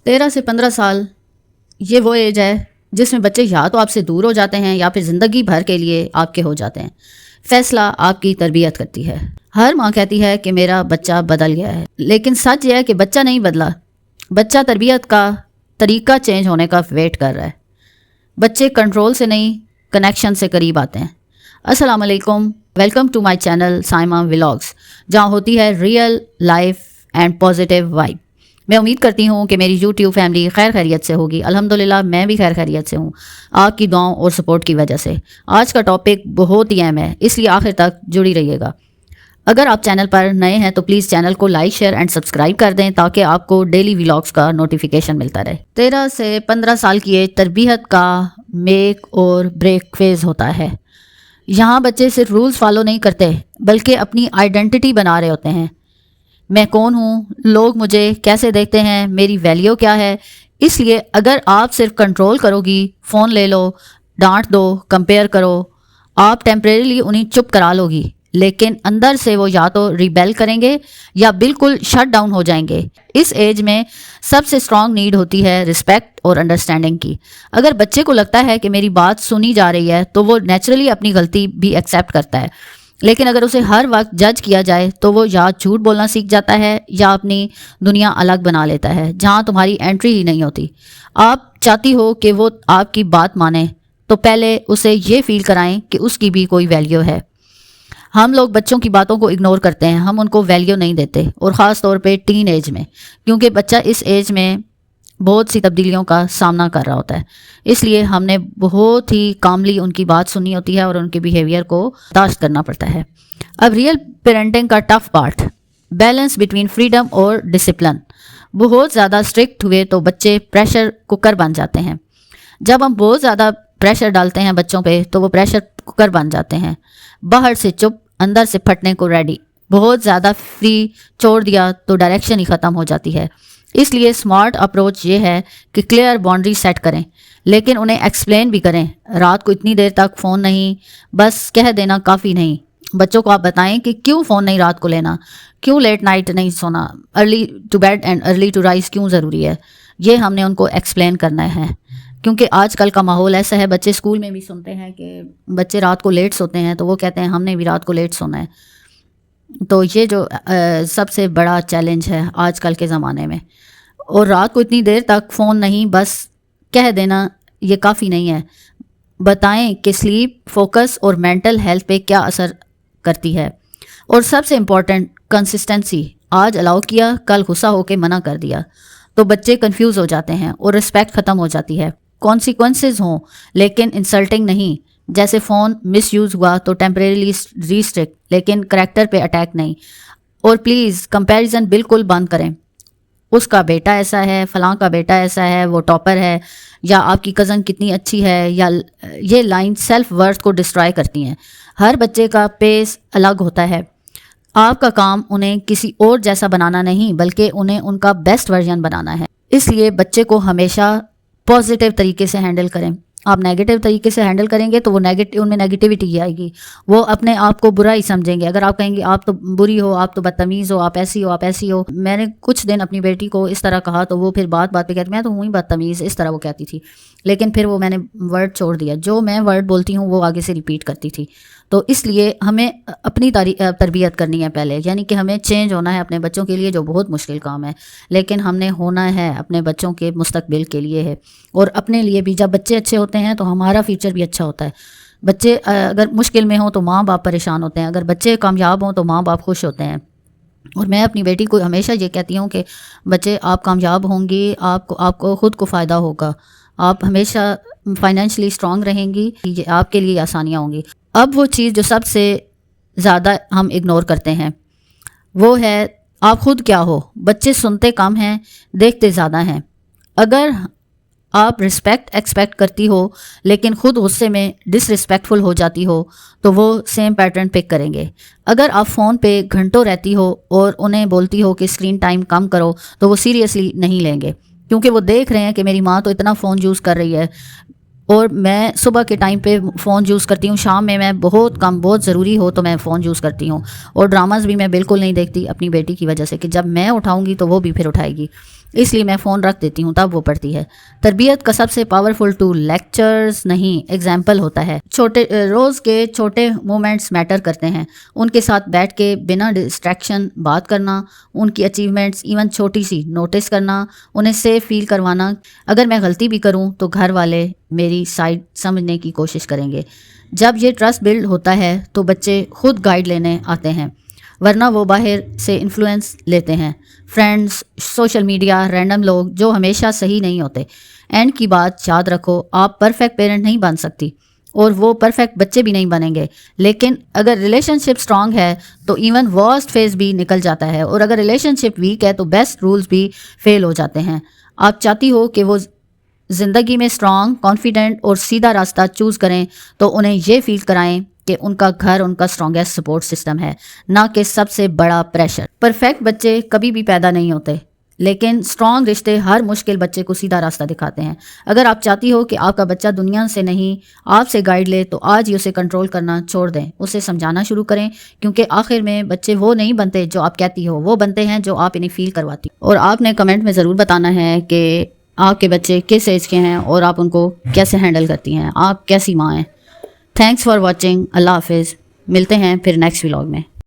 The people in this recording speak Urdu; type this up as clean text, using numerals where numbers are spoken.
13 سے 15 سال یہ وہ ایج ہے جس میں بچے یا تو آپ سے دور ہو جاتے ہیں یا پھر زندگی بھر کے لیے آپ کے ہو جاتے ہیں۔ فیصلہ آپ کی تربیت کرتی ہے۔ ہر ماں کہتی ہے کہ میرا بچہ بدل گیا ہے، لیکن سچ یہ ہے کہ بچہ نہیں بدلا، بچہ تربیت کا طریقہ چینج ہونے کا ویٹ کر رہا ہے۔ بچے کنٹرول سے نہیں، کنیکشن سے قریب آتے ہیں۔ السلام علیکم، welcome to my channel Saima vlogs, جہاں ہوتی ہے real life and positive vibe. میں امید کرتی ہوں کہ میری یوٹیوب فیملی خیر خیریت سے ہوگی۔ الحمدللہ میں بھی خیر خیریت سے ہوں، آپ کی دعاؤں اور سپورٹ کی وجہ سے۔ آج کا ٹاپک بہت ہی اہم ہے، اس لیے آخر تک جڑی رہیے گا۔ اگر آپ چینل پر نئے ہیں تو پلیز چینل کو لائک، شیئر اینڈ سبسکرائب کر دیں تاکہ آپ کو ڈیلی ولاگس کا نوٹیفیکیشن ملتا رہے۔ 13 سے 15 سال کی ایج تربیت کا میک اور بریک فیز ہوتا ہے۔ یہاں بچے صرف رولز فالو نہیں کرتے بلکہ اپنی آئیڈینٹی بنا رہے ہوتے ہیں۔ میں کون ہوں، لوگ مجھے کیسے دیکھتے ہیں، میری ویلیو کیا ہے۔ اس لیے اگر آپ صرف کنٹرول کرو گی، فون لے لو، ڈانٹ دو، کمپیئر کرو، آپ ٹیمپریریلی انہیں چپ کرا لو گی، لیکن اندر سے وہ یا تو ریبیل کریں گے یا بالکل شٹ ڈاؤن ہو جائیں گے۔ اس ایج میں سب سے اسٹرانگ نیڈ ہوتی ہے رسپیکٹ اور انڈرسٹینڈنگ کی۔ اگر بچے کو لگتا ہے کہ میری بات سنی جا رہی ہے تو وہ نیچرلی اپنی غلطی بھی ایکسیپٹ کرتا ہے، لیکن اگر اسے ہر وقت جج کیا جائے تو وہ یا جھوٹ بولنا سیکھ جاتا ہے یا اپنی دنیا الگ بنا لیتا ہے جہاں تمہاری انٹری ہی نہیں ہوتی۔ آپ چاہتی ہو کہ وہ آپ کی بات مانے تو پہلے اسے یہ فیل کرائیں کہ اس کی بھی کوئی ویلیو ہے۔ ہم لوگ بچوں کی باتوں کو اگنور کرتے ہیں، ہم ان کو ویلیو نہیں دیتے، اور خاص طور پہ ٹین ایج میں، کیونکہ بچہ اس ایج میں بہت سی تبدیلیوں کا سامنا کر رہا ہوتا ہے۔ اس لیے ہم نے بہت ہی کاملی ان کی بات سننی ہوتی ہے اور ان کے بیہیویئر کو برداشت کرنا پڑتا ہے۔ اب ریئل پیرنٹنگ کا tough part, balance between freedom اور ڈسپلن۔ بہت زیادہ اسٹرکٹ ہوئے تو بچے پریشر کوکر بن جاتے ہیں۔ جب ہم بہت زیادہ پریشر ڈالتے ہیں بچوں پہ تو وہ پریشر کوکر بن جاتے ہیں، باہر سے چپ، اندر سے پھٹنے کو ریڈی۔ بہت زیادہ فری چھوڑ دیا تو ڈائریکشن ہی ختم ہو جاتی ہے۔ اس لیے اسمارٹ اپروچ یہ ہے کہ کلیئر باؤنڈری سیٹ کریں، لیکن انہیں ایکسپلین بھی کریں۔ رات کو اتنی دیر تک فون نہیں، بس کہہ دینا کافی نہیں۔ بچوں کو آپ بتائیں کہ کیوں فون نہیں رات کو لینا، کیوں لیٹ نائٹ نہیں سونا، early to bed and early to rise کیوں ضروری ہے۔ یہ ہم نے ان کو ایکسپلین کرنا ہے، کیونکہ آج کل کا ماحول ایسا ہے، بچے اسکول میں بھی سنتے ہیں کہ بچے رات کو لیٹ سوتے ہیں تو وہ کہتے ہیں ہم نے بھی رات کو لیٹ سونا ہے۔ تو یہ جو سب سے بڑا چیلنج ہے آج کل کے زمانے میں۔ اور رات کو اتنی دیر تک فون نہیں، بس کہہ دینا یہ کافی نہیں ہے۔ بتائیں کہ سلیپ، فوکس اور مینٹل ہیلتھ پہ کیا اثر کرتی ہے۔ اور سب سے امپورٹنٹ، کنسسٹنسی۔ آج الاؤ کیا، کل غصہ ہو کے منع کر دیا تو بچے کنفیوز ہو جاتے ہیں اور رسپیکٹ ختم ہو جاتی ہے۔ کانسیکوینسز ہوں لیکن انسلٹنگ نہیں، جیسے فون مس یوز ہوا تو ٹیمپریریلی ریسٹرکٹ، لیکن کریکٹر پہ اٹیک نہیں۔ اور پلیز کمپیریزن بالکل بند کریں۔ اس کا بیٹا ایسا ہے، فلاں کا بیٹا ایسا ہے، وہ ٹاپر ہے، یا آپ کی کزن کتنی اچھی ہے، یا یہ لائن سیلف ورتھ کو ڈسٹرائے کرتی ہیں۔ ہر بچے کا پیس الگ ہوتا ہے۔ آپ کا کام انہیں کسی اور جیسا بنانا نہیں بلکہ انہیں ان کا بیسٹ ورژن بنانا ہے۔ اس لیے بچے کو ہمیشہ پازیٹیو طریقے سے ہینڈل کریں۔ آپ نیگیٹو طریقے سے ہینڈل کریں گے تو وہ ان میں نیگیٹیوٹی ہی آئے گی، وہ اپنے آپ کو برا ہی سمجھیں گے۔ اگر آپ کہیں گے آپ تو بری ہو، آپ تو بدتمیز ہو، آپ ایسی ہو، آپ ایسی ہو۔ میں نے کچھ دن اپنی بیٹی کو اس طرح کہا تو وہ پھر بات پہ کہتی میں تو ہوں ہی بدتمیز، اس طرح وہ کہتی تھی، لیکن پھر وہ میں نے ورڈ چھوڑ دیا، جو میں ورڈ بولتی ہوں وہ آگے سے ریپیٹ کرتی تھی۔ تو اس لیے ہمیں اپنی تربیت کرنی ہے پہلے، یعنی کہ ہمیں چینج ہونا ہے اپنے بچوں کے لیے، جو بہت مشکل کام ہے، لیکن ہم نے ہونا ہے اپنے بچوں کے مستقبل کے لیے ہے، اور اپنے لیے بھی۔ جب بچے اچھے ہوتے ہیں تو ہمارا فیوچر بھی اچھا ہوتا ہے۔ بچے اگر مشکل میں ہوں تو ماں باپ پریشان ہوتے ہیں، اگر بچے کامیاب ہوں تو ماں باپ خوش ہوتے ہیں۔ اور میں اپنی بیٹی کو ہمیشہ یہ کہتی ہوں کہ بچے آپ کامیاب ہوں گی، آپ کو خود کو فائدہ ہوگا، آپ ہمیشہ فائنینشلی اسٹرانگ رہیں گی، یہ آپ کے لیے آسانیاں ہوں گی۔ اب وہ چیز جو سب سے زیادہ ہم اگنور کرتے ہیں وہ ہے آپ خود کیا ہو۔ بچے سنتے کم ہیں، دیکھتے زیادہ ہیں۔ اگر آپ رسپیکٹ ایکسپیکٹ کرتی ہو لیکن خود غصے میں ڈس رسپیکٹفل ہو جاتی ہو تو وہ سیم پیٹرن پک کریں گے۔ اگر آپ فون پہ گھنٹوں رہتی ہو اور انہیں بولتی ہو کہ اسکرین ٹائم کم کرو تو وہ سیریسلی نہیں لیں گے، کیونکہ وہ دیکھ رہے ہیں کہ میری ماں تو اتنا فون یوز کر رہی ہے، اور میں صبح کے ٹائم پہ فون یوز کرتی ہوں، شام میں بہت کم، بہت ضروری ہو تو میں فون یوز کرتی ہوں۔ اور ڈراماز بھی میں بالکل نہیں دیکھتی اپنی بیٹی کی وجہ سے کہ جب میں اٹھاؤں گی تو وہ بھی پھر اٹھائے گی۔ اس لیے میں فون رکھ دیتی ہوں تب وہ پڑھتی ہے۔ تربیت کا سب سے پاورفل ٹول لیکچرز نہیں، ایگزامپل ہوتا ہے۔ روز کے چھوٹے مومنٹس میٹر کرتے ہیں۔ ان کے ساتھ بیٹھ کے بنا ڈسٹریکشن بات کرنا، ان کی اچیومنٹس ایون چھوٹی سی نوٹس کرنا، انہیں سیف فیل کروانا۔ اگر میں غلطی بھی کروں تو گھر والے میری سائڈ سمجھنے کی کوشش کریں گے۔ جب یہ ٹرسٹ بلڈ ہوتا ہے تو بچے خود گائیڈ لینے آتے ہیں، ورنہ وہ باہر سے انفلوئنس لیتے ہیں، فرینڈز، سوشل میڈیا، رینڈم لوگ جو ہمیشہ صحیح نہیں ہوتے۔ اینڈ کی بات یاد رکھو، آپ پرفیکٹ پیرنٹ نہیں بن سکتی اور وہ پرفیکٹ بچے بھی نہیں بنیں گے، لیکن اگر ریلیشن شپ اسٹرانگ ہے تو ایون ورسٹ فیز بھی نکل جاتا ہے، اور اگر ریلیشن شپ ویک ہے تو بیسٹ رولز بھی فیل ہو جاتے ہیں۔ آپ چاہتی ہو کہ وہ زندگی میں اسٹرانگ، کانفیڈنٹ اور سیدھا راستہ چوز کریں تو انہیں یہ فیل کرائیں کہ ان کا گھر ان کا اسٹرانگیسٹ سپورٹ سسٹم ہے، نہ کہ سب سے بڑا پریشر۔ پرفیکٹ بچے کبھی بھی پیدا نہیں ہوتے، لیکن اسٹرانگ رشتے ہر مشکل بچے کو سیدھا راستہ دکھاتے ہیں۔ اگر آپ چاہتی ہو کہ آپ کا بچہ دنیا سے نہیں آپ سے گائیڈ لے تو آج ہی اسے کنٹرول کرنا چھوڑ دیں، اسے سمجھانا شروع کریں، کیونکہ آخر میں بچے وہ نہیں بنتے جو آپ کہتی ہو، وہ بنتے ہیں جو آپ انہیں فیل کرواتی۔ اور آپ نے کمنٹ میں ضرور بتانا ہے کہ آپ کے بچے کس ایج کے ہیں اور آپ ان کو کیسے ہینڈل کرتی ہیں، آپ کیسی ماں ہیں۔ تھینکس فار واچنگ، اللہ حافظ، ملتے ہیں پھر نیکسٹ ولاگ میں۔